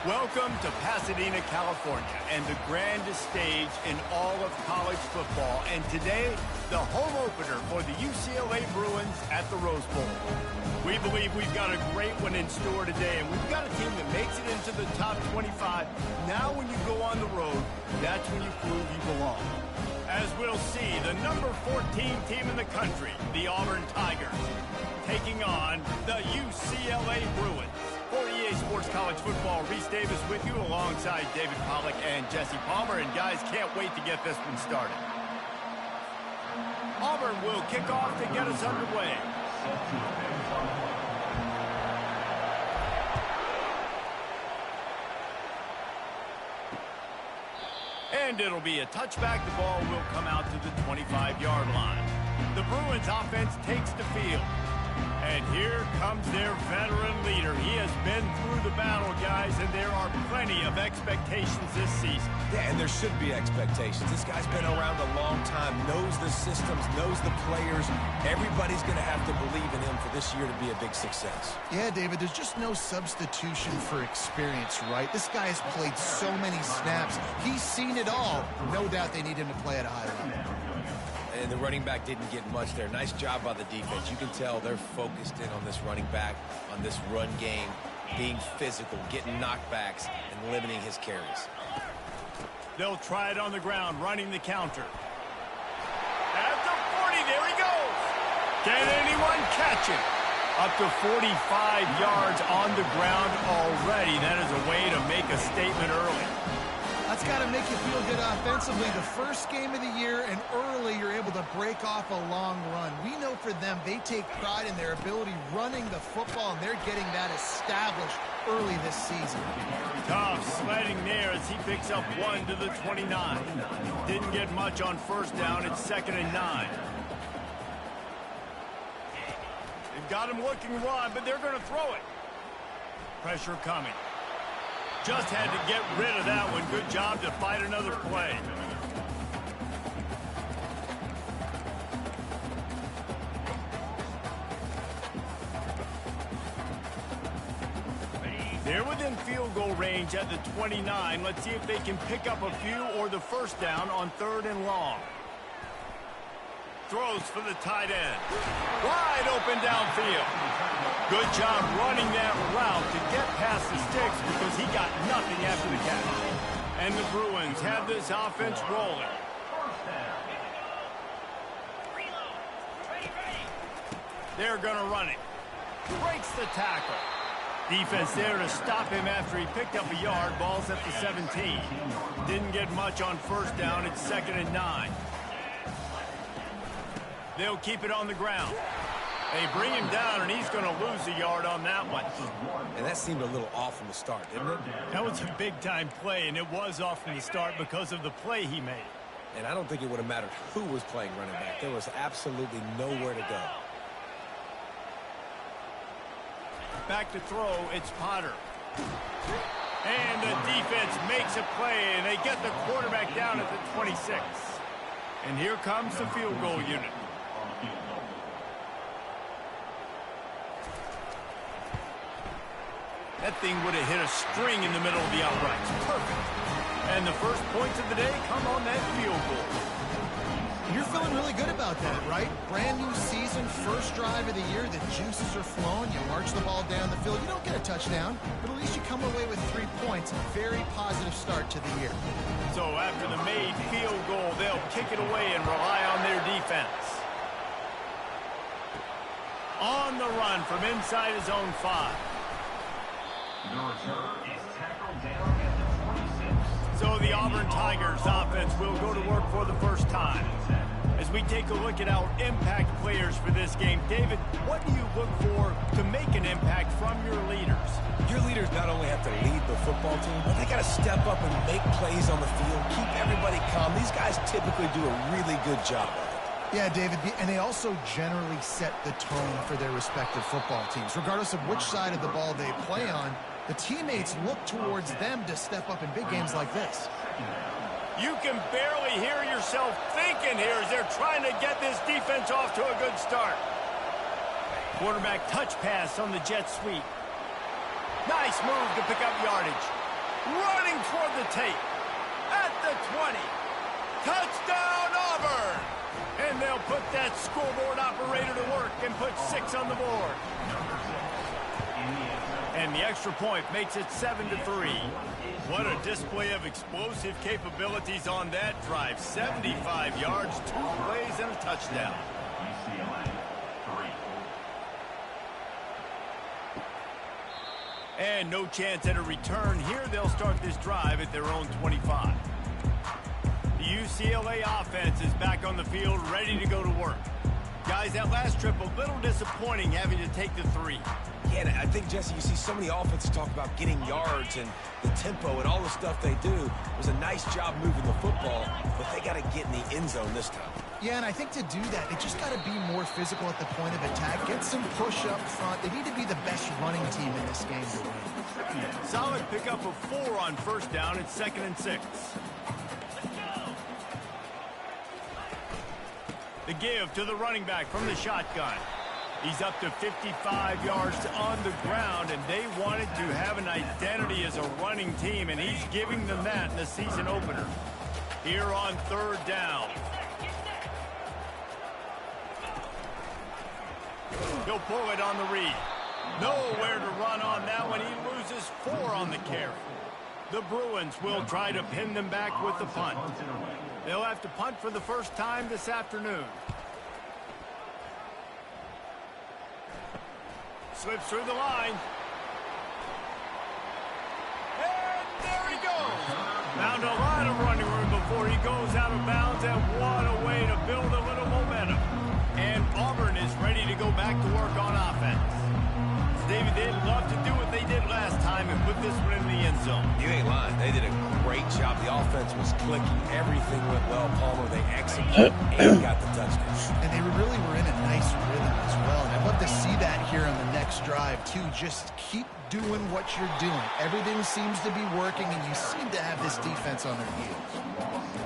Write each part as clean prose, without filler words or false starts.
Welcome to Pasadena, California, and the grandest stage in all of college football. And today, the home opener for the UCLA Bruins at the Rose Bowl. We believe we've got a great one in store today, and we've got a team that makes it into the top 25. Now when you go on the road, that's when you prove you belong. As we'll see, the number 14 team in the country, the Auburn Tigers, taking on the UCLA Bruins. For EA Sports College Football, Reese Davis with you alongside David Pollack and Jesse Palmer. And guys, can't wait to get this one started. Auburn will kick off to get us underway. And it'll be a touchback. The ball will come out to the 25-yard line. The Bruins offense takes the field. And here comes their veteran leader. He has been through the battle, guys, and there are plenty of expectations this season. Yeah, and there should be expectations. This guy's been around a long time, knows the systems, knows the players. Everybody's going to have to believe in him for this year to be a big success. Yeah, David, there's just no substitution for experience, right? This guy has played so many snaps. He's seen it all. No doubt they need him to play at a high level. And the running back didn't get much there. Nice job by the defense. You can tell they're focused in on this running back, on this run game, being physical, getting knockbacks, and limiting his carries. They'll try it on the ground, running the counter. At the 40, there he goes. Can anyone catch him? Up to 45 yards on the ground already. That is a way to make a statement early. That's got to make you feel good offensively. The first game of the year, and early you're able to break off a long run. We know for them, they take pride in their ability running the football, and they're getting that established early this season. Tough sledding there as he picks up 1 to the 29. Didn't get much on first down. It's 2nd and 9. They've got him looking run, but they're going to throw it. Pressure coming. Just had to get rid of that one. Good job to fight another play. They're within field goal range at the 29. Let's see if they can pick up a few or the first down on 3rd and long. Throws for the tight end. Wide open downfield. Good job running that route to get past the sticks because he got nothing after the catch. And the Bruins have this offense rolling. They're going to run it. Breaks the tackle. Defense there to stop him after he picked up a yard. Ball's at the 17. Didn't get much on first down. It's 2nd and 9. They'll keep it on the ground. They bring him down, and he's going to lose a yard on that one. And that seemed a little off from the start, didn't it? That was a big-time play, and it was off from the start because of the play he made. And I don't think it would have mattered who was playing running back. There was absolutely nowhere to go. Back to throw, it's Potter. And the defense makes a play, and they get the quarterback down at the 26. And here comes the field goal unit. That thing would have hit a string in the middle of the outrights. Perfect. And the first points of the day come on that field goal. You're feeling really good about that, right? Brand new season, first drive of the year. The juices are flowing. You march the ball down the field. You don't get a touchdown, but at least you come away with 3 points. Very positive start to the year. So after the made field goal, they'll kick it away and rely on their defense. On the run from inside his own 5. The return is tackled down at the 26. So the Auburn Tigers offense will go to work for the first time. As we take a look at our impact players for this game, David, what do you look for to make an impact from your leaders? Your leaders not only have to lead the football team, but they got to step up and make plays on the field, keep everybody calm. These guys typically do a really good job of it. Yeah, David, and they also generally set the tone for their respective football teams. Regardless of which side of the ball they play on, the teammates look towards them to step up in big games like this. You can barely hear yourself thinking here as they're trying to get this defense off to a good start. Quarterback touch pass on the jet sweep. Nice move to pick up yardage. running toward the tape. At the 20. Touchdown, Auburn! And they'll put that scoreboard operator to work and put 6 on the board. And the extra point makes it 7-3. What a display of explosive capabilities on that drive. 75 yards, 2 plays, and a touchdown. UCLA 3. And no chance at a return here. They'll start this drive at their own 25. The UCLA offense is back on the field, ready to go to work. Guys, that last trip a little disappointing having to take the 3. Yeah, and I think, Jesse, you see so many offenses talk about getting yards and the tempo and all the stuff they do. It was a nice job moving the football, but they got to get in the end zone this time. Yeah, and I think to do that, they just got to be more physical at the point of attack. Get some push up front. They need to be the best running team in this game to win. Solid pickup of 4 on first down. It's 2nd and 6. The give to the running back from the shotgun. He's up to 55 yards on the ground, and they wanted to have an identity as a running team, and he's giving them that in the season opener. Here on 3rd down. He'll pull it on the read. Nowhere to run on that one. He loses 4 on the carry. The Bruins will try to pin them back with the punt. They'll have to punt for the first time this afternoon. Slips through the line. And there he goes. Found a lot of running room before he goes out of bounds, and what a way to build a little momentum. And Auburn is ready to go back to work on offense. David, they'd love to do what they did last time and put this one in the end zone. You ain't lying. They did a great job. The offense was clicking. Everything went well, Palmer. They executed and got the touchdown. And they really were in a nice rhythm as well. And I'd love to see that here on the next drive, too. Just keep doing what you're doing. Everything seems to be working, and you seem to have this defense on their heels.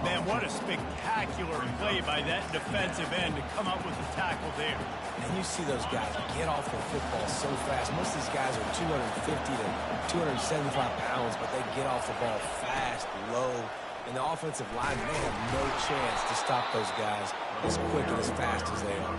Man, what a spectacular play by that defensive end to come up with the tackle there. And you see those guys get off the football so fast. Most of these guys are 250 to 275 pounds, but they get off the ball fast, low. And the offensive line, they have no chance to stop those guys as quick and as fast as they are.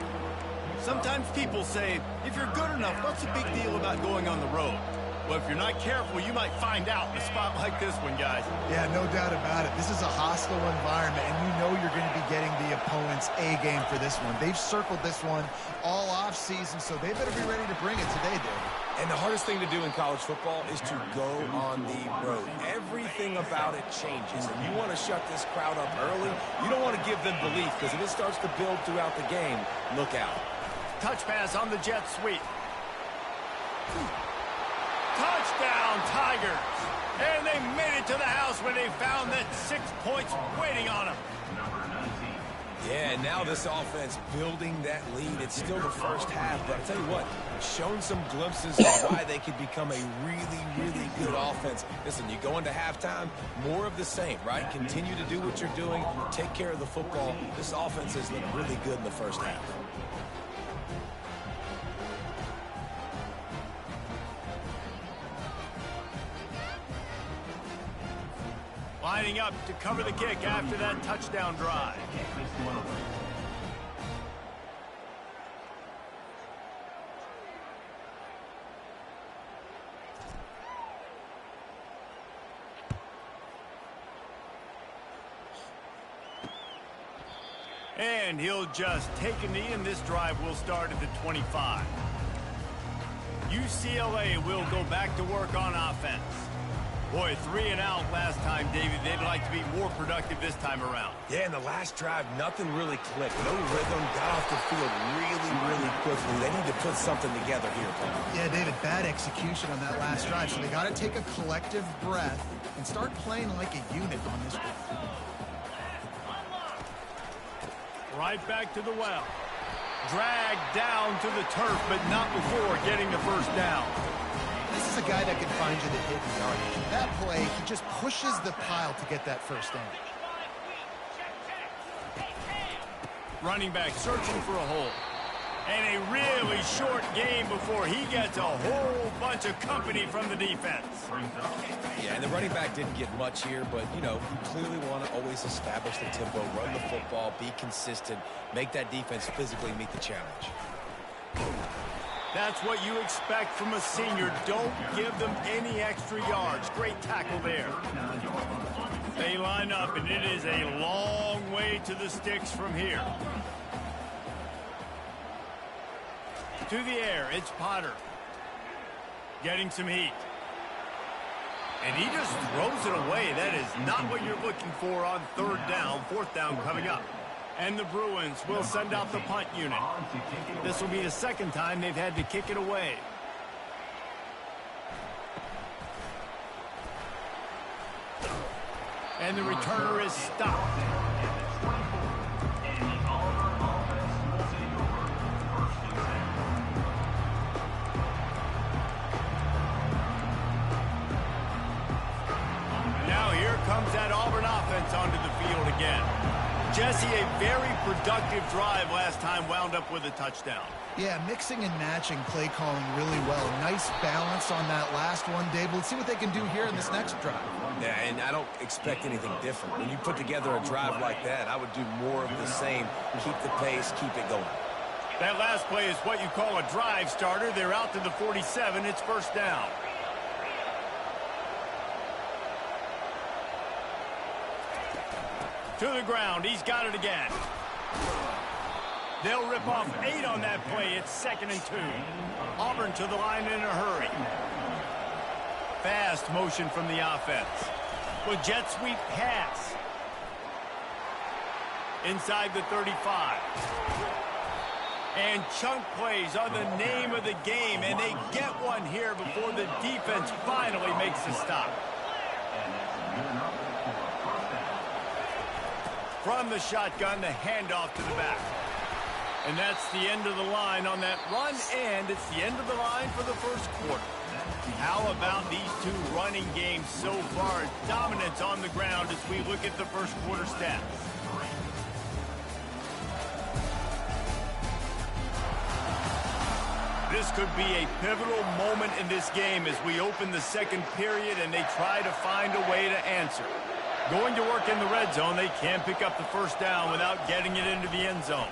Sometimes people say, if you're good enough, what's the big deal about going on the road? Well, if you're not careful, you might find out in a spot like this one, guys. Yeah, no doubt about it. This is a hostile environment, and you know you're going to be getting the opponent's A game for this one. They've circled this one all offseason, so they better be ready to bring it today, Dave. And the hardest thing to do in college football is to go on the road. Everything about it changes, and you want to shut this crowd up early. You don't want to give them belief, because if it starts to build throughout the game, look out. Touch pass on the jet sweep. Touchdown, Tigers. And they made it to the house when they found that 6 points waiting on them. Yeah, and now this offense building that lead. It's still the first half, but I tell you what, shown some glimpses of why they could become a really, really good offense. Listen, you go into halftime, more of the same, right? Continue to do what you're doing, take care of the football. This offense has looked really good in the first half. Lining up to cover the kick after that touchdown drive. And he'll just take a knee, and this drive will start at the 25. UCLA will go back to work on offense. Boy, 3 and out last time, David. They'd like to be more productive this time around. Yeah, in the last drive, nothing really clicked. No rhythm, got off the field really, really quickly. They need to put something together here, Paul. Yeah, David, bad execution on that last drive, so they got to take a collective breath and start playing like a unit on this one. Right back to the well. Dragged down to the turf, but not before getting the first down. This is a guy that can find you the hidden yardage. That play, he just pushes the pile to get that first down. Running back searching for a hole. And a really short game before he gets a whole bunch of company from the defense. Yeah, and the running back didn't get much here, but, you know, you clearly want to always establish the tempo, run the football, be consistent, make that defense physically meet the challenge. That's what you expect from a senior. Don't give them any extra yards. Great tackle there. They line up, and it is a long way to the sticks from here. To the air, it's Potter. Getting some heat. And he just throws it away. That is not what you're looking for on third down. Fourth down coming up. And the Bruins will send out the punt unit. This will be the second time they've had to kick it away. And the returner is stopped. Now here comes that Auburn offense onto the field again. Jesse, a very productive drive last time wound up with a touchdown. Yeah, mixing and matching play calling really well. Nice balance on that last one, Dave. Let's see what they can do here in this next drive. Yeah, and I don't expect anything different. When you put together a drive like that, I would do more of the same. Keep the pace, keep it going. That last play is what you call a drive starter. They're out to the 47. It's first down. To the ground. He's got it again. They'll rip off 8 on that play. It's 2nd and 2. Auburn to the line in a hurry. Fast motion from the offense. With jet sweep pass. Inside the 35. And chunk plays are the name of the game, and they get one here before the defense finally makes the stop. From the shotgun, the handoff to the back. And that's the end of the line on that run, and it's the end of the line for the first quarter. How about these two running games so far? Dominance on the ground as we look at the first quarter stats. This could be a pivotal moment in this game as we open the second period and they try to find a way to answer. Going to work in the red zone, they can pick up the first down without getting it into the end zone.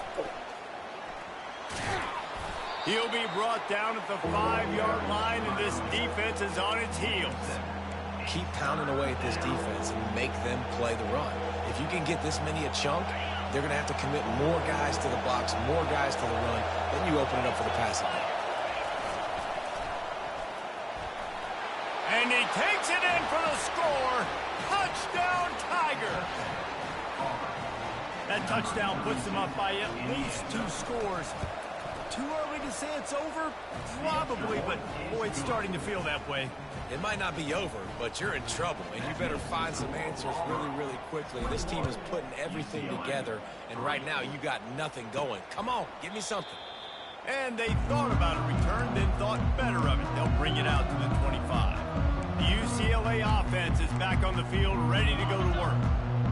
He'll be brought down at the 5-yard line, and this defense is on its heels. Keep pounding away at this defense and make them play the run. If you can get this many a chunk, they're going to have to commit more guys to the box, more guys to the run. Then you open it up for the passing game. And he takes it in for the score. Touchdown, Tiger. That touchdown puts them up by at least 2 scores. Too early to say it's over? Probably, but boy, it's starting to feel that way. It might not be over, but you're in trouble, and you better find some answers really, really quickly. This team is putting everything together, and right now you got nothing going. Come on, give me something. And they thought about a return, then thought better of it. They'll bring it out to the 25. The UCLA offense is back on the field, ready to go to work.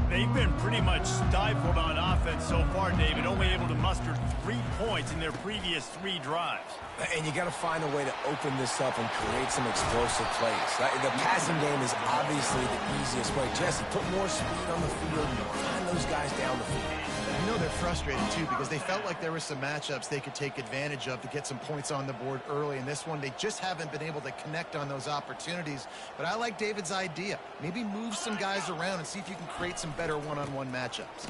They've been pretty much stifled on offense so far, David, only able to muster 3 points in their previous 3 drives. And you got to find a way to open this up and create some explosive plays. The passing game is obviously the easiest way. Jesse, put more speed on the field and find those guys down the field. You know they're frustrated, too, because they felt like there were some matchups they could take advantage of to get some points on the board early. In this one, they just haven't been able to connect on those opportunities. But I like David's idea. Maybe move some guys around and see if you can create some better one-on-one matchups.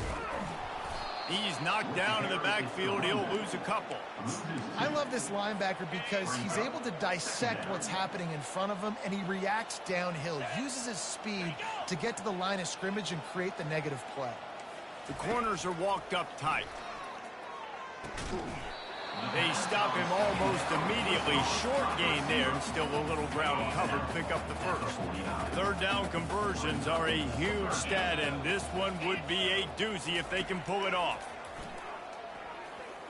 He's knocked down in the backfield. He'll lose a couple. I love this linebacker because he's able to dissect what's happening in front of him, and he reacts downhill, uses his speed to get to the line of scrimmage and create the negative play. The corners are walked up tight. They stop him almost immediately. Short gain there, and still a little ground cover to pick up the first. Third down conversions are a huge stat, and this one would be a doozy if they can pull it off.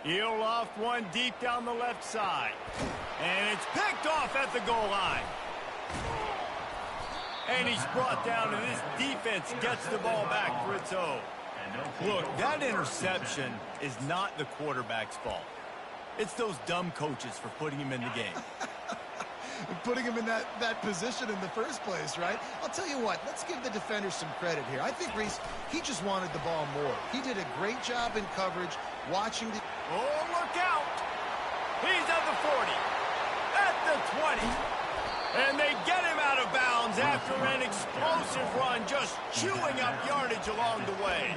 He'll loft one deep down the left side. And it's picked off at the goal line. And he's brought down, and this defense gets the ball back for its own. Look, that interception is not the quarterback's fault. It's those dumb coaches for putting him in the game. Putting him in that position in the first place, right? I'll tell you what, let's give the defender some credit here. I think Reese, he just wanted the ball more. He did a great job in coverage, watching the... Oh, look out! He's at the 40, at the 20, and they get him out of bounds after an explosive run, just chewing up yardage along the way.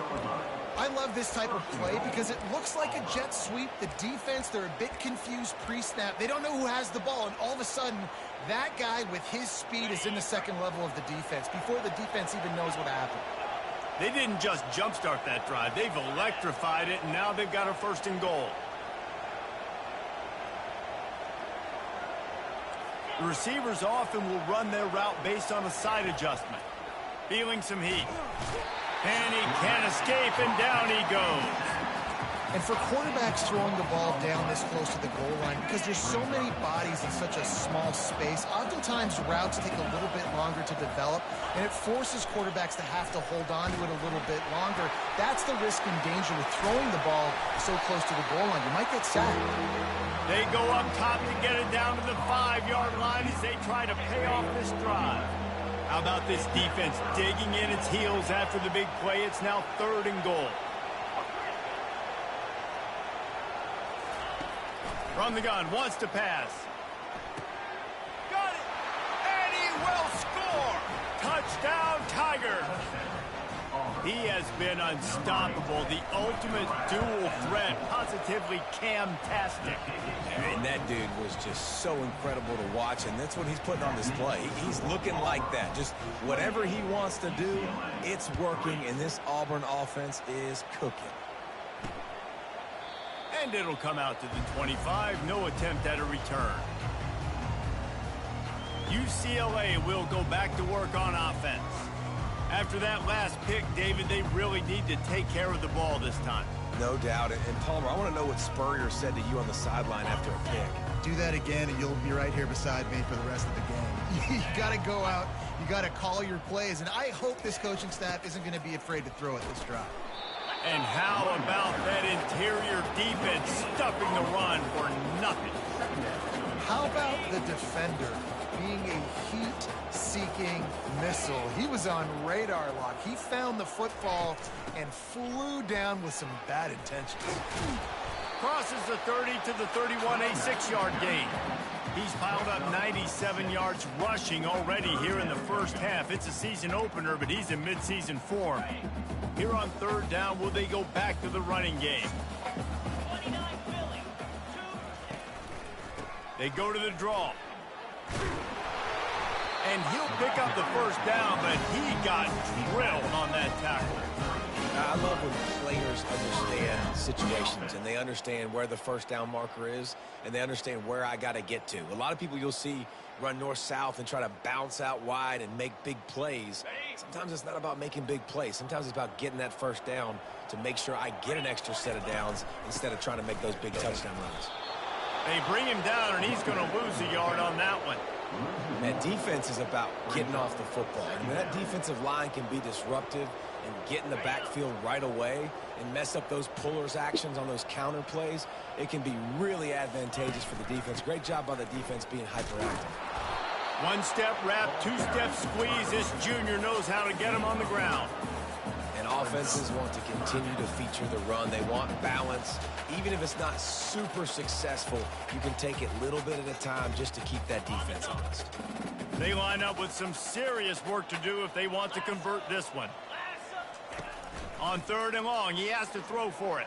I love this type of play because it looks like a jet sweep. The defense, they're a bit confused pre-snap. They don't know who has the ball, and all of a sudden, that guy with his speed is in the second level of the defense before the defense even knows what happened. They didn't just jumpstart that drive. They've electrified it, and now they've got a first and goal. The receivers often will run their route based on a side adjustment. Feeling some heat. And he can't escape, and down he goes. And for quarterbacks throwing the ball down this close to the goal line, because there's so many bodies in such a small space, oftentimes routes take a little bit longer to develop, and it forces quarterbacks to have to hold on to it a little bit longer. That's the risk and danger with throwing the ball so close to the goal line. You might get sacked. They go up top to get it down to the 5-yard line as they try to pay off this drive. How about this defense digging in its heels after the big play? It's now 3rd and goal. From the gun, wants to pass. Got it! And he will score! Touchdown, Tigers! He has been unstoppable, the ultimate dual threat, positively Cam-tastic. And that dude was just so incredible to watch, and that's what he's putting on display. He's looking like that. Just whatever he wants to do, it's working, and this Auburn offense is cooking. And it'll come out to the 25, no attempt at a return. UCLA will go back to work on offense. After that last pick, David, they really need to take care of the ball this time. No doubt. And Palmer, I want to know what Spurrier said to you on the sideline after a pick. Do that again, and you'll be right here beside me for the rest of the game. You got to go out. You got to call your plays. And I hope this coaching staff isn't going to be afraid to throw it this drive. And how about that interior defense stuffing the run for nothing? How about the defender being a heat-seeking missile? He was on radar lock. He found the football and flew down with some bad intentions. Crosses the 30 to the 31, a 6-yard gain. He's piled up 97 yards rushing already here in the first half. It's a season opener, but he's in midseason form. Here on 3rd down, will they go back to the running game? They go to the draw. And he'll pick up the first down, but he got drilled on that tackle. I love when players understand situations and they understand where the first down marker is and they understand where I got to get to. A lot of people you'll see run north-south and try to bounce out wide and make big plays. Sometimes it's not about making big plays. Sometimes it's about getting that first down to make sure I get an extra set of downs instead of trying to make those big touchdown runs. They bring him down, and he's going to lose a yard on that one. That defense is about getting off the football. And when that defensive line can be disruptive and get in the backfield right away and mess up those pullers actions on those counter plays, it can be really advantageous for the defense. Great job by the defense being hyperactive. 1-step wrap, 2-step squeeze. This junior knows how to get him on the ground. And offenses want to continue to feature the run. They want balance. Even if it's not super successful, you can take it little bit at a time just to keep that defense honest. They line up with some serious work to do if they want to convert this one. On 3rd and long, he has to throw for it.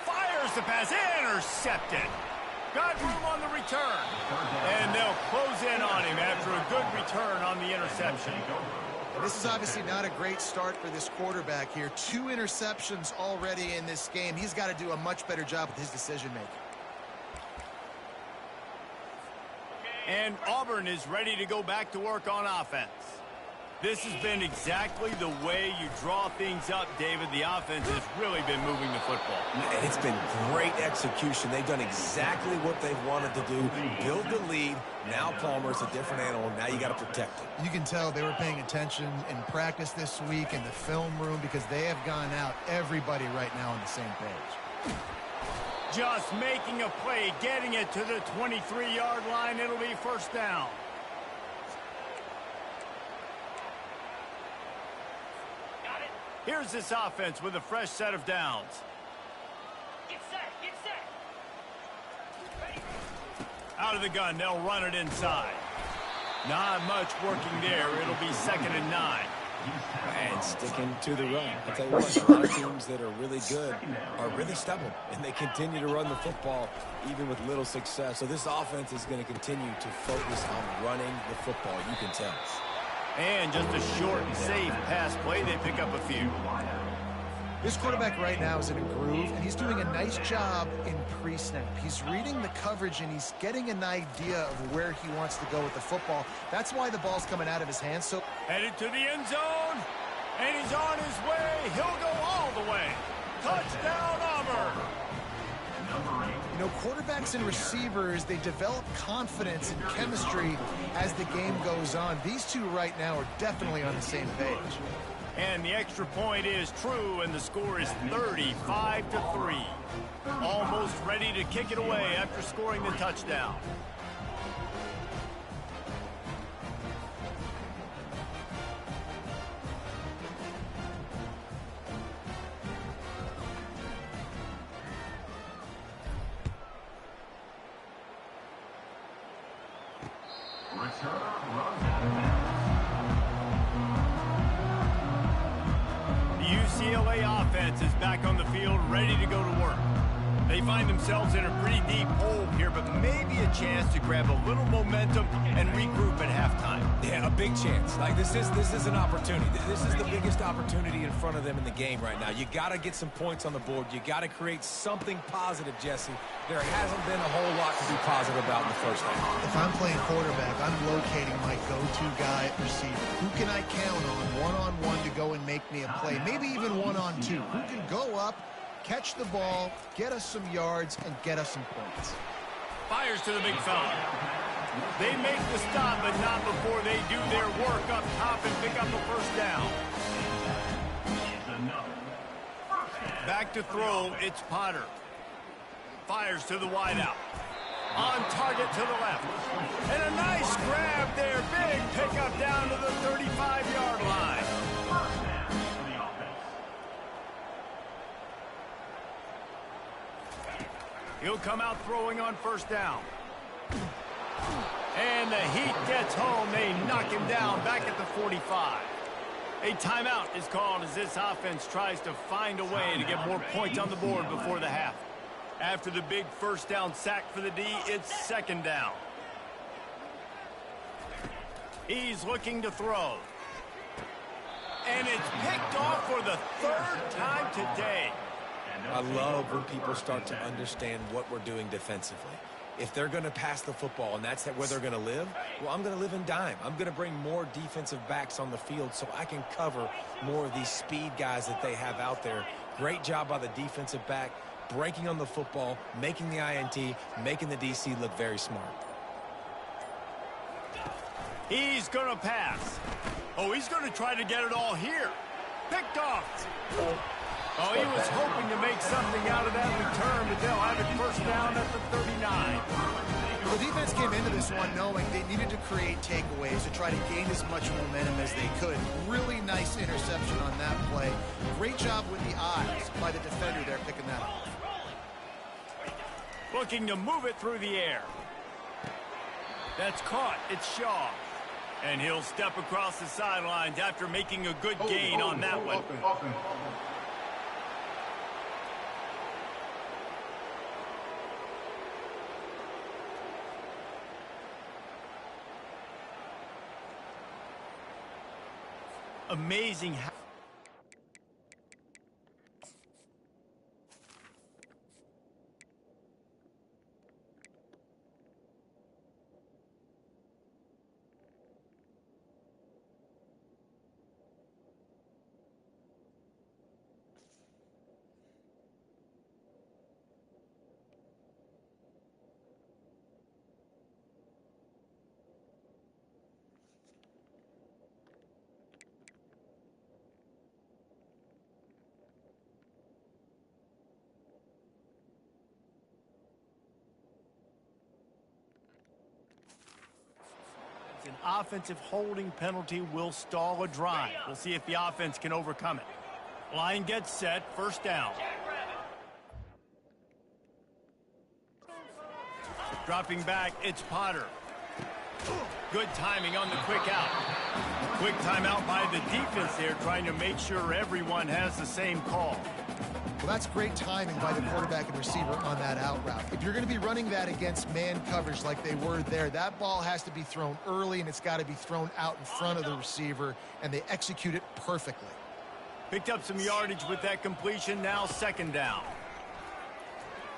Fires the pass, intercepted. Got room on the return. And they'll close in on him after a good return on the interception. This is obviously not a great start for this quarterback here. 2 interceptions already in this game. He's got to do a much better job with his decision-making. And Auburn is ready to go back to work on offense. This has been exactly the way you draw things up, David. The offense has really been moving the football. And it's been great execution. They've done exactly what they've wanted to do. Build the lead. Now Palmer's a different animal. Now you got to protect him. You can tell they were paying attention in practice this week in the film room because they have gone out everybody right now on the same page. Just making a play, getting it to the 23-yard line. It'll be first down. Got it. Here's this offense with a fresh set of downs. Get set. Get set. Ready. Out of the gun, they'll run it inside. Not much working there. It'll be 2nd and 9. And sticking to the run. I'll tell you what, a lot of teams that are really good are really stubborn, and they continue to run the football even with little success. So this offense is going to continue to focus on running the football, you can tell. And just a short and safe pass play. They pick up a few. This quarterback right now is in a groove, and he's doing a nice job in pre-snap. He's reading the coverage, and he's getting an idea of where he wants to go with the football. That's why the ball's coming out of his hands. So headed to the end zone, and he's on his way. He'll go all the way. Touchdown, Auburn. you know, quarterbacks and receivers, they develop confidence and chemistry as the game goes on. These two right now are definitely on the same page. And the extra point is true, and the score is 35-3. Almost ready to kick it away after scoring the touchdown. The UCLA offense is back on the field, ready to go to work. They find themselves in a pretty deep hole here, but maybe a chance to grab a little momentum and regroup at halftime. Yeah, a big chance. Like this is an opportunity. This is the biggest opportunity in front of them in the game right now. You got to get some points on the board. You got to create something positive, Jesse. There hasn't been a whole lot to be positive about in the first half. If I'm playing quarterback, I'm locating my go-to guy at receiver. Who can I count on one-on-one to go and make me a play? Maybe even one-on-two. Who can go up, catch the ball, get us some yards, and get us some points? Fires to the big fella. They make the stop, but not before they do their work up top and pick up a first down. Back to throw, it's Potter. Fires to the wideout. On target to the left. And a nice grab there. Big pickup down to the 35-yard line. He'll come out throwing on first down. And the heat gets home. They knock him down back at the 45. A timeout is called as this offense tries to find a way to get more points on the board before the half. After the big first down sack for the D, it's second down. He's looking to throw. And it's picked off for the third time today. I love when people start to understand what we're doing defensively. If they're going to pass the football and that's where they're going to live, well, I'm going to live in dime. I'm going to bring more defensive backs on the field so I can cover more of these speed guys that they have out there. Great job by the defensive back, breaking on the football, making the INT, making the DC look very smart. He's going to pass. Oh, he's going to try to get it all here. Picked off. Oh, he was hoping to make something out of that return, but they'll have it first down at the 39. The defense came into this one knowing they needed to create takeaways to try to gain as much momentum as they could. Really nice interception on that play. Great job with the eyes by the defender there picking that up. Looking to move it through the air. That's caught. It's Shaw. And he'll step across the sidelines after making a good gain on that one. Amazing how offensive holding penalty will stall a drive. We'll see if the offense can overcome it. Line gets set, first down. Dropping back, it's Potter. Good timing on the quick out. Quick timeout by the defense there, trying to make sure everyone has the same call. Well, that's great timing by the quarterback and receiver on that out route. If you're going to be running that against man coverage like they were there, that ball has to be thrown early, and it's got to be thrown out in front of the receiver, and they execute it perfectly. Picked up some yardage with that completion, now second down.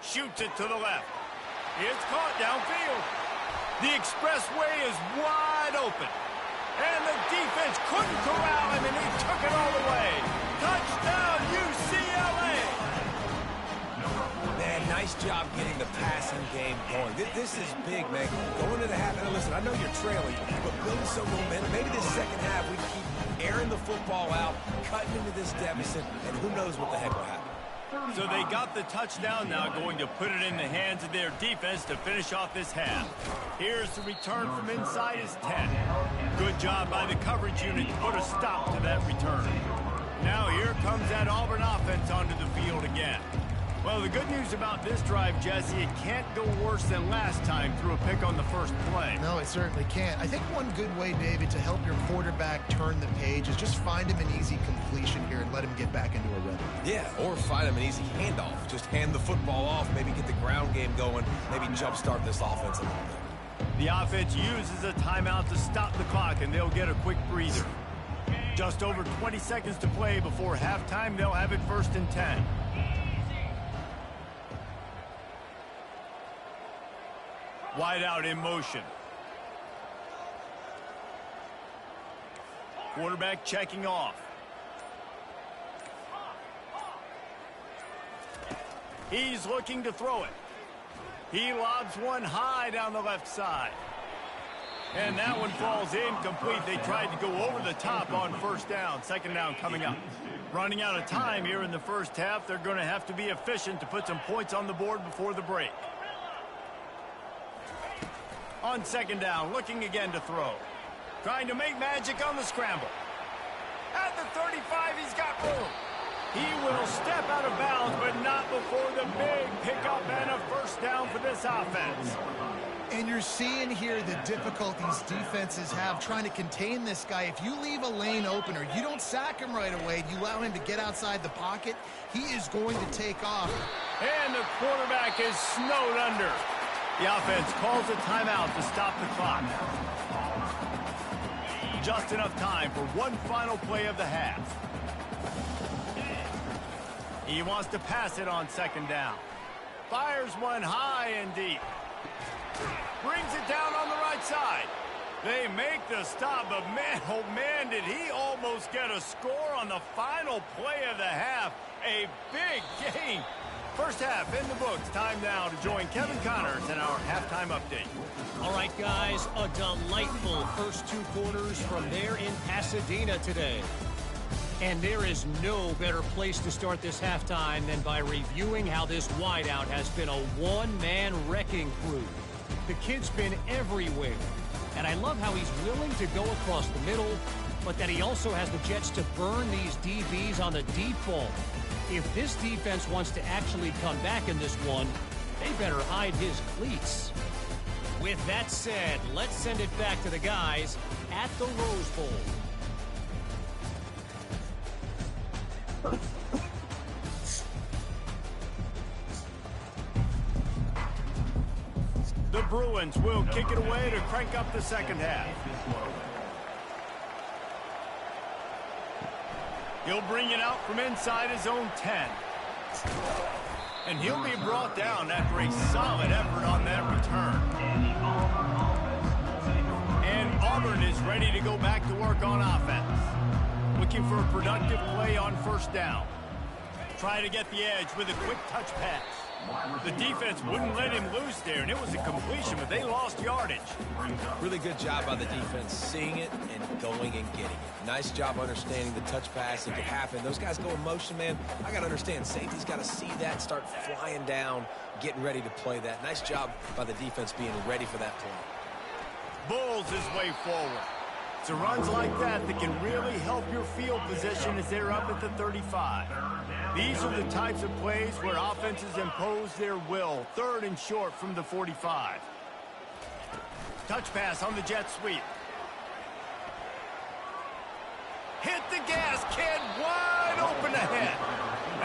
Shoots it to the left. It's caught downfield. The expressway is wide open. And the defense couldn't corral him, and he took it all the way. Touchdown, UCLA! Man, nice job getting the passing game going. This is big, man. Going to the half, and listen, I know you're trailing, but building some momentum. Maybe this second half we keep airing the football out, cutting into this deficit, and who knows what the heck will happen. So they got the touchdown now, going to put it in the hands of their defense to finish off this half. Here's the return from inside his 10. Good job by the coverage unit to put a stop to that return. Now here comes that Auburn offense onto the field again. Well, the good news about this drive, Jesse, it can't go worse than last time through a pick on the first play. No, it certainly can't. I think one good way, David, to help your quarterback turn the page is just find him an easy completion here and let him get back into a rhythm. Yeah, or find him an easy handoff. Just hand the football off, maybe get the ground game going, maybe jumpstart this offense a little bit. The offense uses a timeout to stop the clock, and they'll get a quick breather. Just over 20 seconds to play before halftime. They'll have it 1st and 10. Wide out in motion. Quarterback checking off. He's looking to throw it. He lobs one high down the left side. And that one falls incomplete. They tried to go over the top on first down. Second down coming up. Running out of time here in the first half. They're going to have to be efficient to put some points on the board before the break. On second down, looking again to throw. Trying to make magic on the scramble. At the 35, he's got room. He will step out of bounds, but not before the big pickup and a first down for this offense. And you're seeing here the difficulties defenses have trying to contain this guy. If you leave a lane open or you don't sack him right away, you allow him to get outside the pocket, he is going to take off. And the quarterback is snowed under. The offense calls a timeout to stop the clock. Just enough time for one final play of the half. He wants to pass it on second down. Fires one high and deep. Brings it down on the right side. They make the stop, but man, oh man, did he almost get a score on the final play of the half. A big gain. First half in the books. Time now to join Kevin Connors in our halftime update. All right, guys, a delightful first 2 quarters from there in Pasadena today. And there is no better place to start this halftime than by reviewing how this wideout has been a one-man wrecking crew. The kid's been everywhere, and I love how he's willing to go across the middle, but that he also has the jets to burn these DBs on the deep ball. If this defense wants to actually come back in this one, they better hide his cleats. With that said, let's send it back to the guys at the Rose Bowl. The Bruins will kick it away to crank up the second half. He'll bring it out from inside his own 10. And he'll be brought down after a solid effort on that return. And Auburn is ready to go back to work on offense. Looking for a productive play on first down. Trying to get the edge with a quick touch pass. The defense wouldn't let him loose there, and it was a completion, but they lost yardage. Really good job by the defense, seeing it and going and getting it. Nice job understanding the touch pass. It could happen. Those guys go in motion, man. I got to understand, safety's got to see that, start flying down, getting ready to play that. Nice job by the defense being ready for that play. bulls his way forward. So runs like that can really help your field position as they're up at the 35. These are the types of plays where offenses impose their will. 3rd and short from the 45. Touch pass on the jet sweep. Hit the gas, kid, wide open ahead.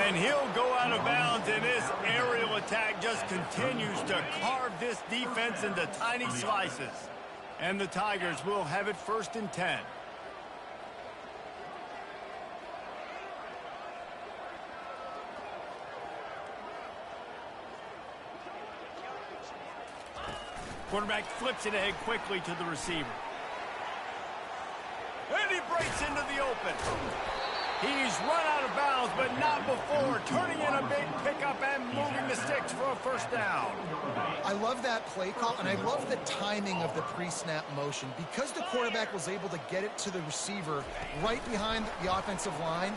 And he'll go out of bounds, and this aerial attack just continues to carve this defense into tiny slices. And the Tigers will have it 1st and 10. Quarterback flips it ahead quickly to the receiver. And he breaks into the open. He's run out of bounds, but not before turning in a big pickup and moving the sticks for a 1st down. I love that play call, and I love the timing of the pre-snap motion. Because the quarterback was able to get it to the receiver right behind the offensive line,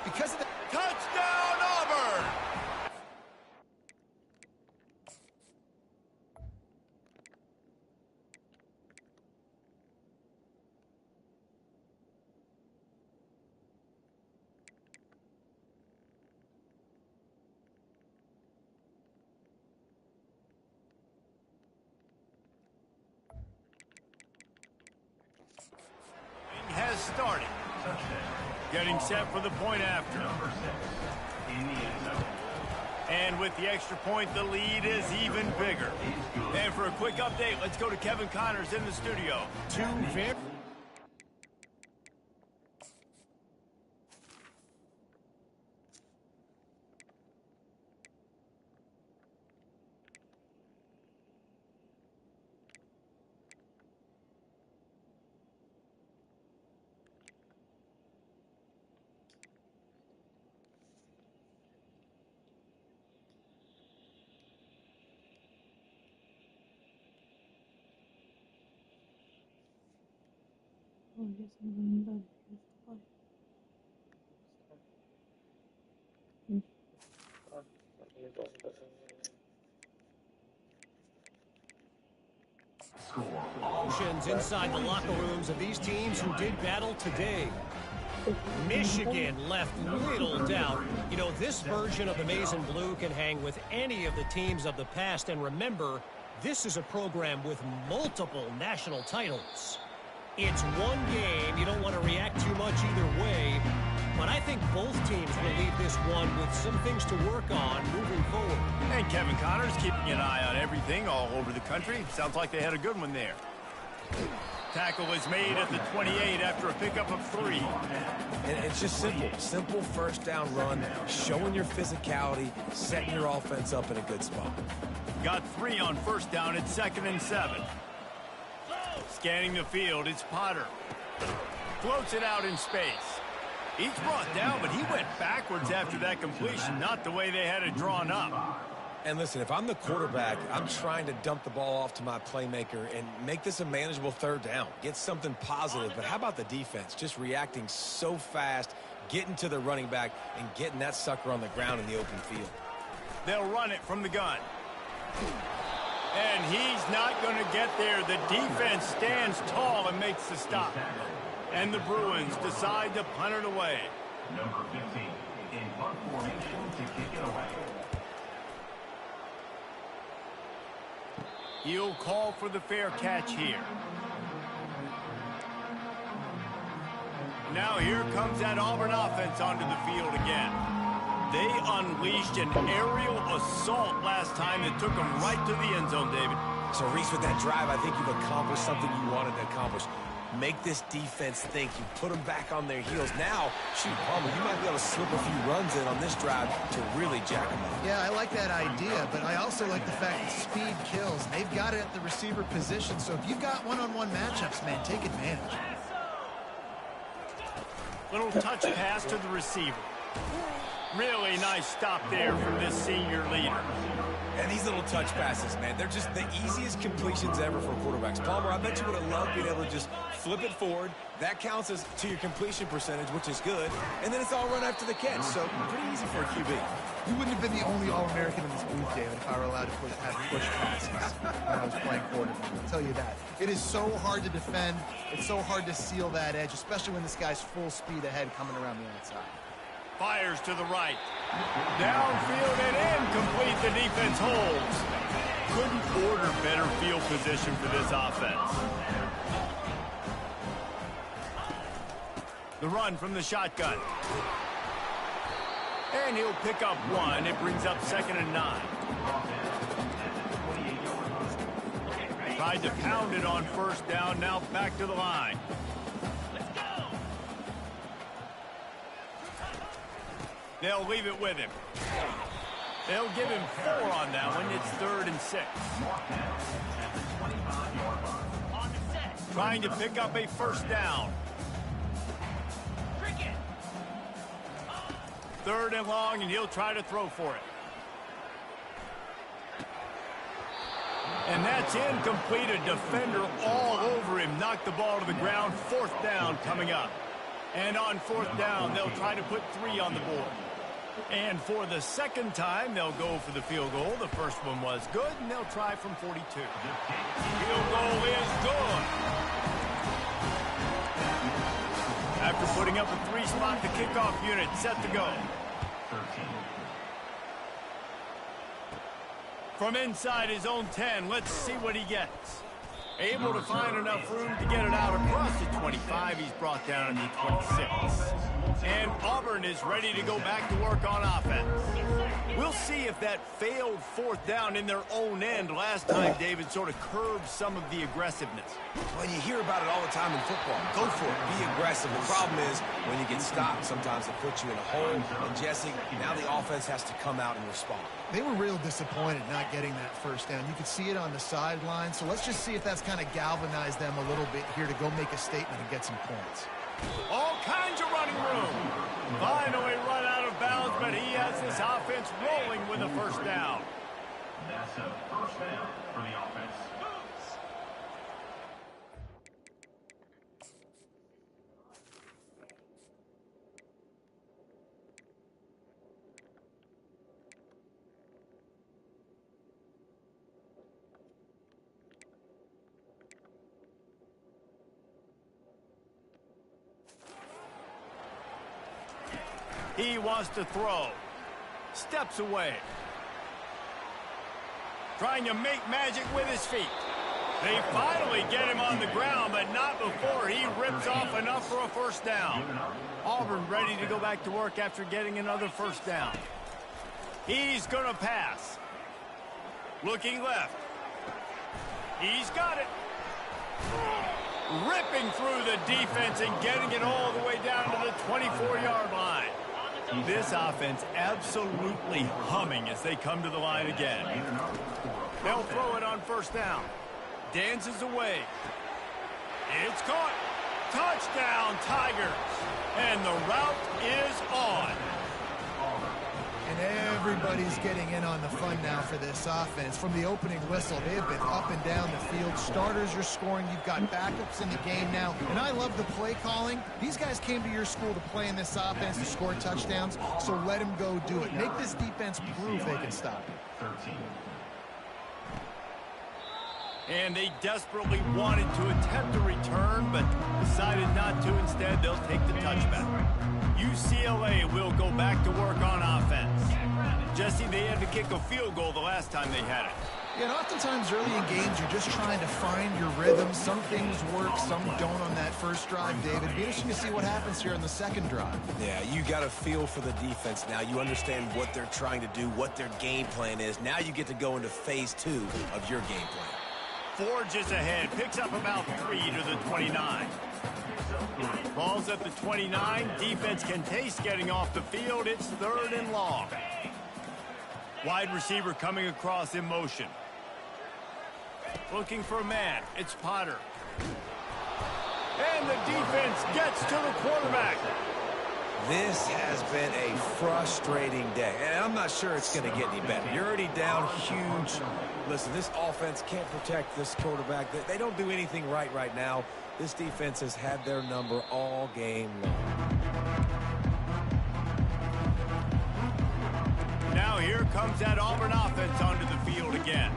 because of the... Touchdown, Auburn! Has started. Getting set for the point after. And with the extra point, the lead is even bigger. And for a quick update, let's go to Kevin Connors in the studio. Two very... Emotions inside the locker rooms of these teams who did battle today. Michigan left little doubt. You know, this version of the Maize and Blue can hang with any of the teams of the past. And remember, this is a program with multiple national titles. It's one game. You don't want to react too much either way. But I think both teams will leave this one with some things to work on moving forward. And Kevin Connors keeping an eye on everything all over the country. Sounds like they had a good one there. Tackle is made at the 28 after a pickup of 3. And it's just simple. Simple 1st down run, showing your physicality, setting your offense up in a good spot. Got 3 on 1st down at 2nd and 7. Scanning the field, it's Potter. Floats it out in space. He's brought down, but he went backwards after that completion, not the way they had it drawn up. And listen, if I'm the quarterback, I'm trying to dump the ball off to my playmaker and make this a manageable 3rd down. Get something positive. But how about the defense? Just reacting so fast, getting to the running back, and getting that sucker on the ground in the open field. They'll run it from the gun. And he's not going to get there. The defense stands tall and makes the stop. And the Bruins decide to punt it away. Number 15 in punt formation to kick it away. He'll call for the fair catch here. Now here comes that Auburn offense onto the field again. They unleashed an aerial assault last time that took them right to the end zone, David. So, Reese, with that drive, I think you've accomplished something you wanted to accomplish. Make this defense think. You put them back on their heels. Now, shoot, Palmer, you might be able to slip a few runs in on this drive to really jack them up. Yeah, I like that idea, but I also like the fact that speed kills. They've got it at the receiver position, so if you've got one-on-one matchups, man, take advantage. Little touch pass to the receiver. Really nice stop there from this senior leader. And these little touch passes, man, they're just the easiest completions ever for quarterbacks. Palmer, I bet you would have loved being able to just flip it forward. That counts as to your completion percentage, which is good. And then it's all run after the catch, so pretty easy for a QB. You wouldn't have been the only All-American in this booth, David, if I were allowed to have push passes when I was playing quarterback. I'll tell you that. It is so hard to defend. It's so hard to seal that edge, especially when this guy's full speed ahead coming around the outside. Fires to the right. Downfield and incomplete. The defense holds. Couldn't order better field position for this offense. The run from the shotgun. And he'll pick up one. It brings up 2nd and 9. Tried to pound it on 1st down. Now back to the line. They'll leave it with him. They'll give him 4 on that one. It's 3rd and 6. Trying to pick up a 1st down. 3rd and long, and he'll try to throw for it. And that's incomplete. A defender all over him. Knocked the ball to the ground. 4th down coming up. And on 4th down, they'll try to put 3 on the board. And for the 2nd time, they'll go for the field goal. The first one was good, and they'll try from 42. Field goal is good. After putting up a 3-spot, the kickoff unit set to go. From inside his own 10, let's see what he gets. Able to find enough room to get it out across the 25. He's brought down at the 26. And Auburn is ready to go back to work on offense. We'll see if that failed 4th down in their own end last time, David, sort of curbed some of the aggressiveness. Well, you hear about it all the time in football. Go for it. Be aggressive. The problem is when you get stopped, sometimes it puts you in a hole. And, Jesse, now the offense has to come out and respond. They were real disappointed not getting that 1st down. You could see it on the sideline. So let's just see if that's kind of galvanized them a little bit here to go make a statement and get some points. All kinds of running room. Finally run out of bounds, but he has this offense rolling with a 1st down. That's a 1st down for the offense. He wants to throw. Steps away. Trying to make magic with his feet. They finally get him on the ground, but not before he rips off enough for a 1st down. Auburn ready to go back to work after getting another 1st down. He's going to pass. Looking left. He's got it. Ripping through the defense and getting it all the way down to the 24-yard line. This offense absolutely humming as they come to the line again. They'll throw it on 1st down. Dances away. It's caught. Touchdown, Tigers. And the route is on. And everybody's getting in on the fun now for this offense. From the opening whistle, they have been up and down the field. Starters are scoring. You've got backups in the game now. And I love the play calling. These guys came to your school to play in this offense to score touchdowns, so let them go do it. Make this defense prove they can stop it. 13. And they desperately wanted to attempt a return, but decided not to. Instead, they'll take the touchback. UCLA will go back to work on offense. Jesse, they had to kick a field goal the last time they had it. Yeah, and oftentimes early in games, you're just trying to find your rhythm. Some things work, some don't on that 1st drive, David. It'll be interesting to see what happens here on the 2nd drive. Yeah, you got a feel for the defense now. You understand what they're trying to do, what their game plan is. Now you get to go into phase 2 of your game plan. Forges ahead, picks up about 3 to the 29. Ball's at the 29. Defense can taste getting off the field. It's 3rd and long. Wide receiver coming across in motion. Looking for a man. It's Potter. And the defense gets to the quarterback. This has been a frustrating day, and I'm not sure it's going to get any better. You're already down huge. Listen, this offense can't protect this quarterback. They don't do anything right now. This defense has had their number all game long. Now here comes that Auburn offense onto the field again.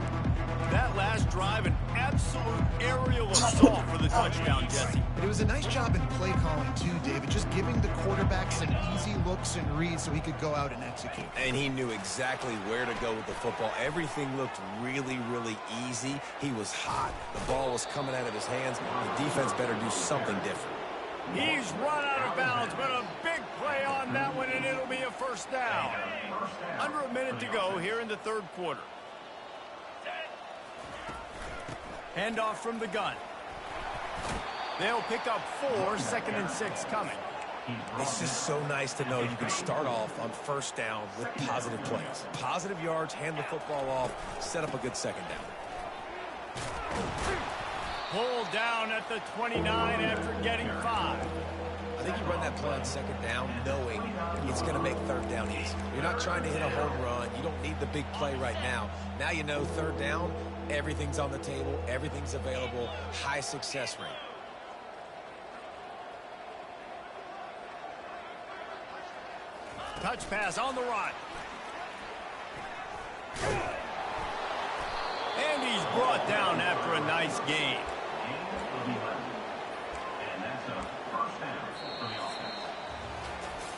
That last drive, an absolute aerial assault for the touchdown, Jesse. But it was a nice job in play calling, too, David, just giving the quarterback some easy looks and reads so he could go out and execute. And he knew exactly where to go with the football. Everything looked really easy. He was hot. The ball was coming out of his hands. The defense better do something different. He's run out of bounds, but a big play on that one, and it'll be a first down. Under a minute to go here in the third quarter. Handoff from the gun. They'll pick up 4, 2nd and 6 coming. It's just so nice to know you can start off on first down with positive plays. Positive yards, hand the football off, set up a good second down. Pulled down at the 29 after getting 5. I think you run that play on second down knowing it's going to make third down easy. You're not trying to hit a home run. You don't need the big play right now. Now you know third down, everything's on the table, everything's available, high success rate. Touch pass on the run. And he's brought down after a nice gain.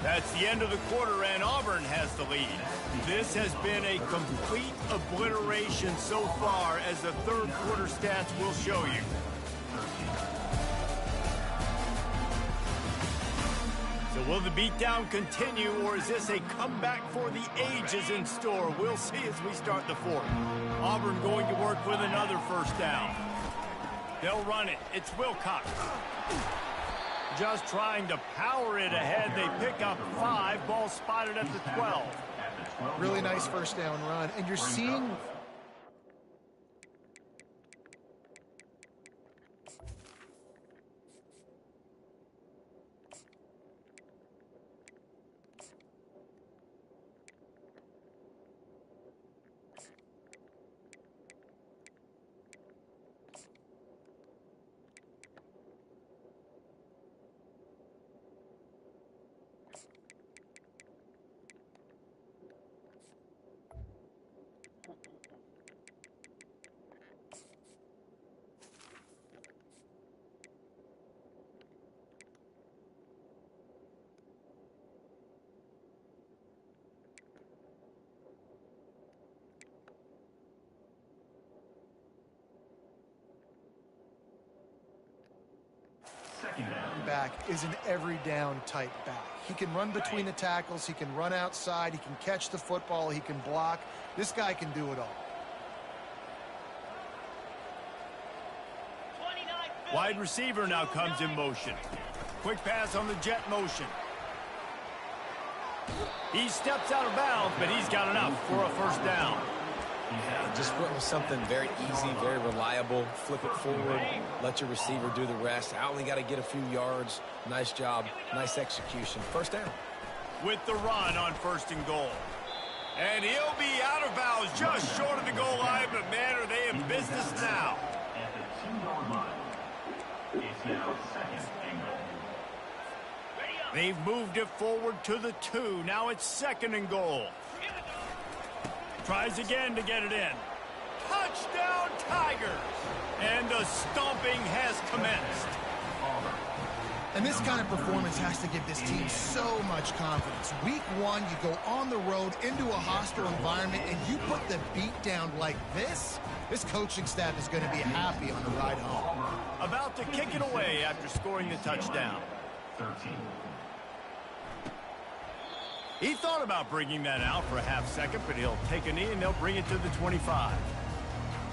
That's the end of the quarter, and Auburn has the lead. This has been a complete obliteration so far, as the third quarter stats will show you. So will the beatdown continue, or is this a comeback for the ages in store? We'll see as we start the fourth. Auburn going to work with another first down. They'll run it. It's Wilcox. Just trying to power it ahead. They pick up 5. Ball spotted at the 12. Really nice first down run. And you're seeing... back is an every down type back. He can run between the tackles, he can run outside, he can catch the football, he can block. This guy can do it all. Wide receiver now comes in motion. Quick pass on the jet motion. He steps out of bounds, but he's got enough for a first down. Just went with something very easy, very reliable. Flip it forward, let your receiver do the rest. I only got to get a few yards. Nice job, nice execution. First down. With the run on 1st and goal. And he'll be out of bounds just short of the goal line, but man, are they in business now. At the 2-yard line. It's now 2nd and goal. They've moved it forward to the 2. Now it's 2nd and goal. Tries again to get it in. Touchdown, Tigers! And the stomping has commenced. And this kind of performance has to give this team so much confidence. Week 1, you go on the road into a hostile environment, and you put the beat down like this. This coaching staff is going to be happy on the ride home. About to kick it away after scoring the touchdown. 13. He thought about bringing that out for a half second, but he'll take a knee and they'll bring it to the 25.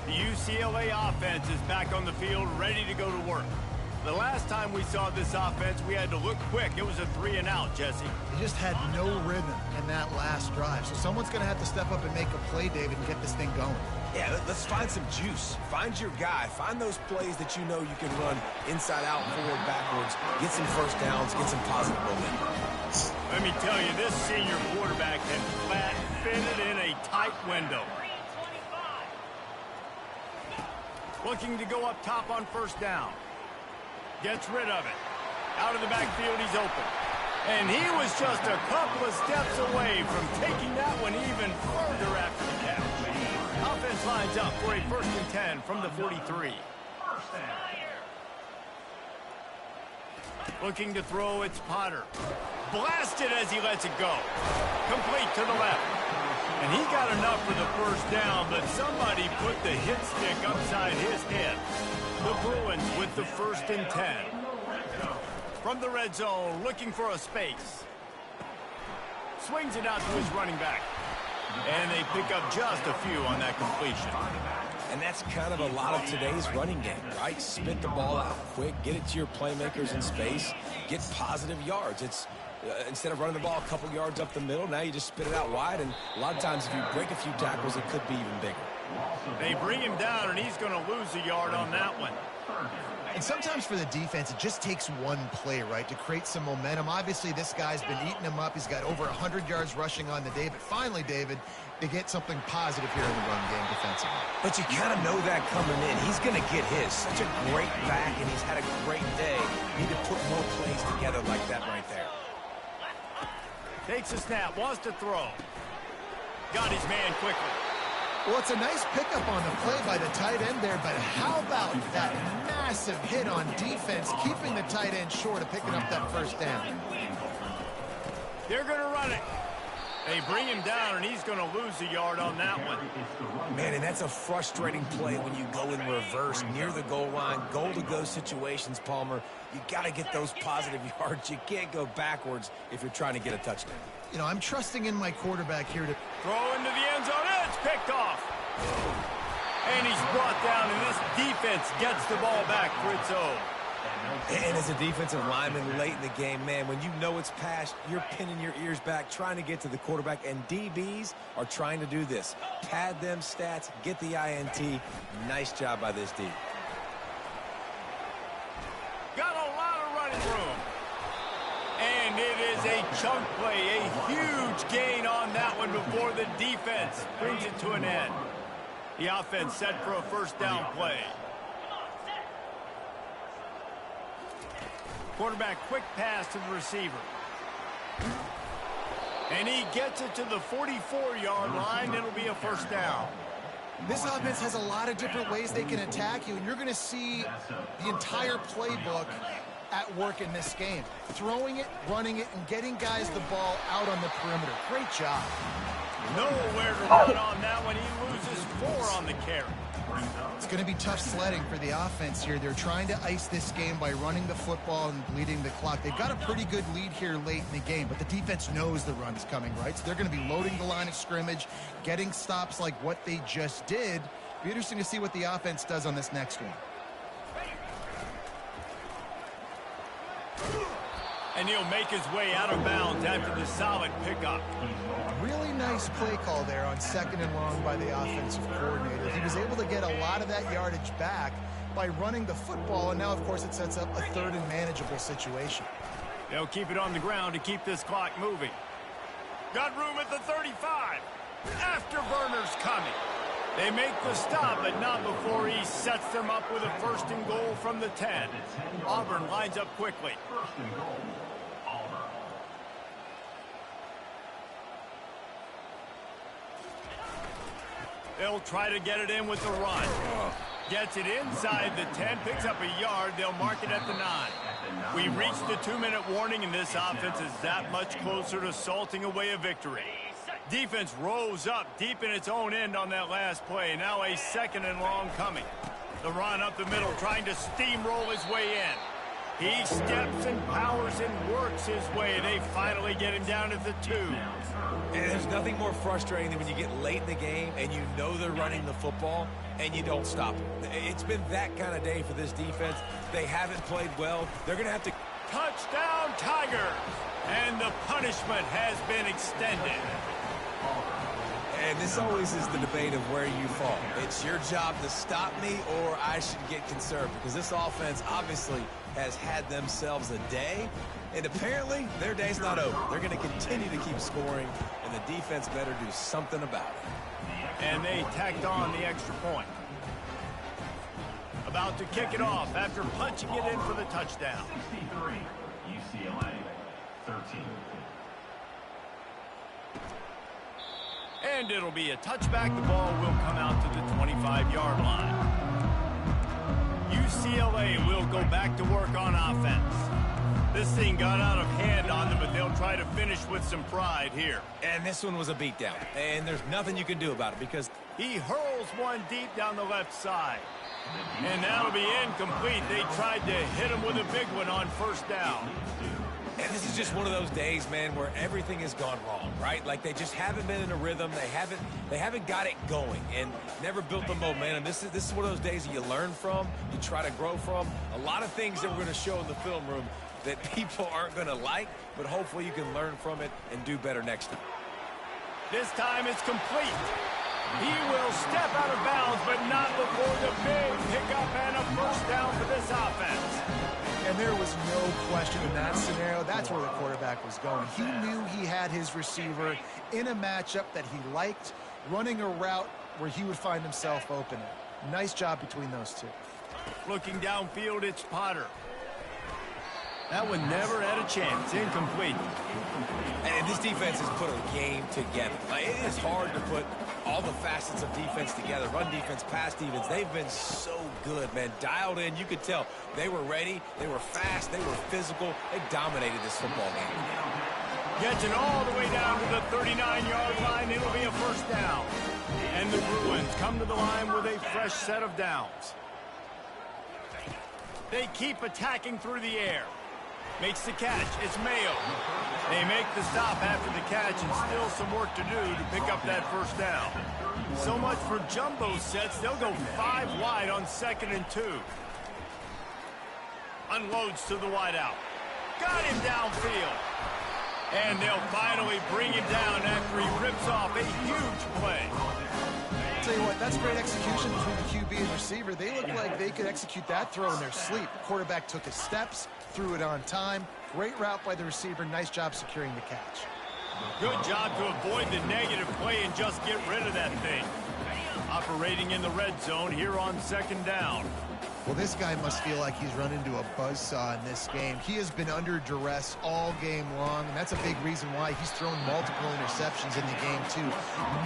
The UCLA offense is back on the field, ready to go to work. The last time we saw this offense, we had to look quick. It was a 3 and out, Jesse. They just had no rhythm in that last drive. So someone's going to have to step up and make a play, David, and get this thing going. Yeah, let's find some juice. Find your guy. Find those plays that you know you can run inside out, forward, backwards. Get some first downs. Get some positive momentum. Let me tell you, this senior quarterback can flat fit it in a tight window. Looking to go up top on first down. Gets rid of it. Out of the backfield, he's open. And he was just a couple of steps away from taking that one even further after the catch. Offense lines up for a 1st and 10 from the 43. Looking to throw, it's Potter. Blasted as he lets it go. Complete to the left. And he got enough for the first down, but somebody put the hit stick upside his head. The Bruins with the 1st and 10. From the red zone, looking for a space. Swings it out to his running back. And they pick up just a few on that completion. And that's kind of a lot of today's running game, right? Spit the ball out quick, get it to your playmakers in space, get positive yards. It's instead of running the ball a couple yards up the middle, now you just spit it out wide, and a lot of times if you break a few tackles, it could be even bigger. They bring him down, and he's going to lose a yard on that one. And sometimes for the defense, it just takes one play, right, to create some momentum. Obviously, this guy's been eating him up. He's got over 100 yards rushing on the day. But finally, David, they get something positive here in the run game defensively. But you kind of know that coming in. He's going to get his. Such a great back, and he's had a great day. Need to put more plays together like that right there. Takes a snap, wants to throw. Got his man quickly. Well, it's a nice pickup on the play by the tight end there, but how about that massive hit on defense, keeping the tight end short of picking up that first down? They're going to run it. They bring him down, and he's going to lose a yard on that one. Man, and that's a frustrating play when you go in reverse near the goal line. Goal-to-go situations, Palmer. You got to get those positive yards. You can't go backwards if you're trying to get a touchdown. You know, I'm trusting in my quarterback here to throw into the end zone. It's picked off. And he's brought down, and this defense gets the ball back for its own. And as a defensive lineman late in the game, man, when you know it's past, you're pinning your ears back, trying to get to the quarterback, and DBs are trying to do this. Pad them stats, get the INT. Nice job by this D. Got a lot of running room. And it is a chunk play, a huge gain on that one before the defense brings it to an end. The offense set for a first down play. Quarterback quick pass to the receiver. And he gets it to the 44-yard line. It'll be a first down. This offense has a lot of different ways they can attack you, and you're going to see the entire playbook at work in this game. Throwing it, running it, and getting guys the ball out on the perimeter. Great job. Nowhere to run on that one. He loses 4 on the carry. It's going to be tough sledding for the offense here. They're trying to ice this game by running the football and bleeding the clock. They've got a pretty good lead here late in the game, but the defense knows the run's coming, right? So they're going to be loading the line of scrimmage, getting stops like what they just did. Be interesting to see what the offense does on this next one. And he'll make his way out of bounds after the solid pickup. Really nice play call there on 2nd and long by the offensive coordinator. He was able to get a lot of that yardage back by running the football, and now, of course, it sets up a 3rd and manageable situation. They'll keep it on the ground to keep this clock moving. Got room at the 35. Afterburner's coming. They make the stop, but not before he sets them up with a 1st and goal from the 10. Auburn lines up quickly. 1st and goal. Auburn. They'll try to get it in with the run. Gets it inside the 10, picks up a yard. They'll mark it at the 9. We reached the 2-minute warning, and this offense is that much closer to salting away a victory. Defense rose up deep in its own end on that last play. Now a 2nd and long coming. The run up the middle, trying to steamroll his way in. He steps and powers and works his way. They finally get him down at the 2. And there's nothing more frustrating than when you get late in the game and you know they're running the football and you don't stop it. It's been that kind of day for this defense. They haven't played well. They're going to have to... Touchdown, Tigers! And the punishment has been extended. And this always is the debate of where you fall. It's your job to stop me, or I should get concerned, because this offense obviously has had themselves a day, and apparently their day's not over. They're going to continue to keep scoring, and the defense better do something about it. And they tacked on the extra point. About to kick it off after punching it in for the touchdown. 63, UCLA, 13. And it'll be a touchback. The ball will come out to the 25-yard line. UCLA will go back to work on offense. This thing got out of hand on them, but they'll try to finish with some pride here. And this one was a beatdown, and there's nothing you can do about it because he hurls one deep down the left side. And that'll be incomplete. They tried to hit him with a big one on first down. And this is just one of those days, man, where everything has gone wrong, right? Like they just haven't been in a rhythm. They haven't got it going and never built the momentum. This is one of those days that you learn from, you try to grow from. A lot of things that we're going to show in the film room that people aren't going to like, but hopefully you can learn from it and do better next time. This time it's complete. He will step out of bounds, but not before the big pickup and a first down for this offense. And there was no question in that scenario. That's where the quarterback was going. He knew he had his receiver in a matchup that he liked, running a route where he would find himself open. Nice job between those two. Looking downfield, it's Potter. That one never had a chance. Incomplete. And this defense has put a game together. Like, it is hard to put all the facets of defense together. Run defense, pass defense. They've been so good, man. Dialed in. You could tell they were ready. They were fast. They were physical. They dominated this football game. Gets it all the way down to the 39-yard line. It'll be a first down. And the Bruins come to the line with a fresh set of downs. They keep attacking through the air. Makes the catch. It's Mayo. They make the stop after the catch, and still some work to do to pick up that first down. So much for jumbo sets. They'll go 5 wide on 2nd and 2. Unloads to the wideout. Got him downfield. And they'll finally bring him down after he rips off a huge play. Tell you what, that's great execution between the QB and receiver. They look like they could execute that throw in their sleep. The quarterback took his steps, threw it on time. Great route by the receiver. Nice job securing the catch. Good job to avoid the negative play and just get rid of that thing. Operating in the red zone here on 2nd down. Well, this guy must feel like he's run into a buzzsaw in this game. He has been under duress all game long, and that's a big reason why he's thrown multiple interceptions in the game, too.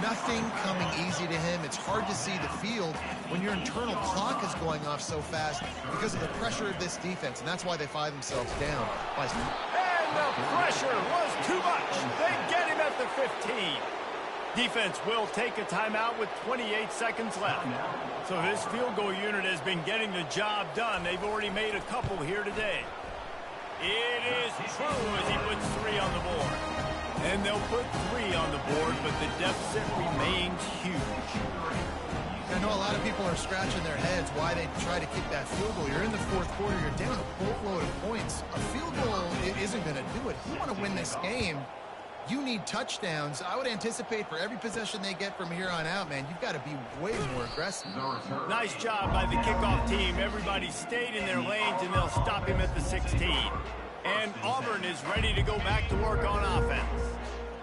Nothing coming easy to him. It's hard to see the field when your internal clock is going off so fast because of the pressure of this defense, and that's why they find themselves down. And the pressure was too much. They get him at the 15. Defense will take a timeout with 28 seconds left. So this field goal unit has been getting the job done. They've already made a couple here today. It is true as he puts 3 on the board. And they'll put 3 on the board, but the deficit remains huge. I know a lot of people are scratching their heads why they try to kick that field goal. You're in the 4th quarter. You're down a boatload of points. A field goal isn't going to do it. If you want to win this game, you need touchdowns. I would anticipate for every possession they get from here on out, man, you've got to be way more aggressive. Nice job by the kickoff team. Everybody stayed in their lanes, and they'll stop him at the 16. And Auburn is ready to go back to work on offense.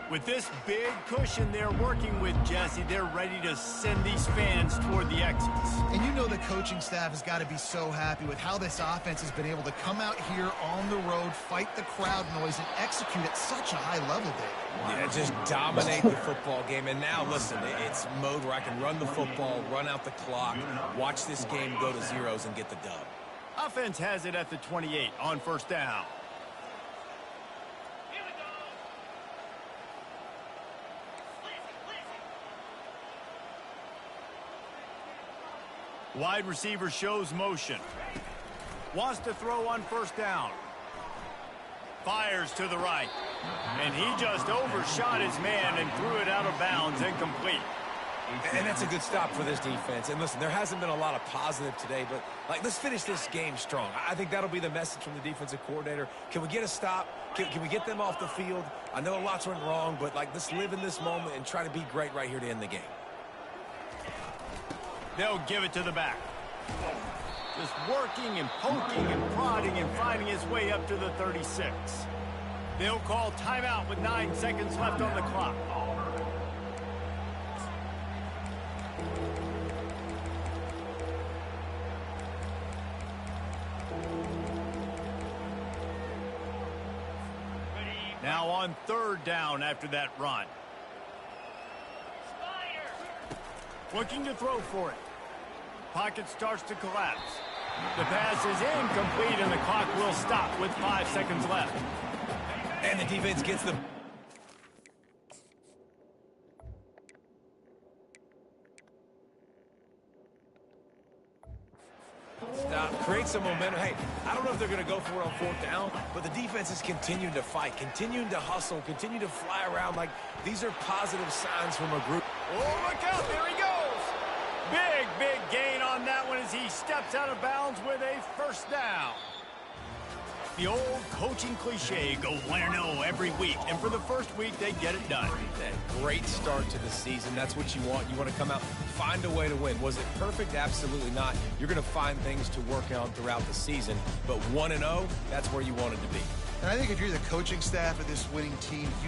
With this big cushion they're working with, Jesse, they're ready to send these fans toward the exits. And you know the coaching staff has got to be so happy with how this offense has been able to come out here on the road, fight the crowd noise, and execute at such a high level, Dave. Yeah, just dominate the football game. And now, listen, it's mode where I can run the football, run out the clock, watch this game go to zeros and get the dub. Offense has it at the 28 on 1st down. Wide receiver shows motion. Wants to throw on 1st down. Fires to the right. And he just overshot his man and threw it out of bounds, incomplete. And that's a good stop for this defense. And listen, there hasn't been a lot of positive today, but let's finish this game strong. I think that'll be the message from the defensive coordinator. Can we get a stop? Can we get them off the field? I know lots went wrong, but let's live in this moment and try to be great right here to end the game. They'll give it to the back. Just working and poking and prodding and finding his way up to the 36. They'll call timeout with 9 seconds left on the clock. Now on 3rd down after that run. Looking to throw for it. Pocket starts to collapse. The pass is incomplete, and the clock will stop with 5 seconds left. And the defense gets them. Stop, create some momentum. Hey, I don't know if they're going to go for it on 4th down, but the defense is continuing to fight, continuing to hustle, continue to fly around. These are positive signs from a group. Oh, look out, there he goes. Big gain on that one as he steps out of bounds with a 1st down. The old coaching cliche, go 1-0 every week, and for the first week, they get it done. That great start to the season. That's what you want. You want to come out, find a way to win. Was it perfect? Absolutely not. You're going to find things to work on throughout the season, but 1-0, that's where you wanted to be. And I think if you're the coaching staff of this winning team, you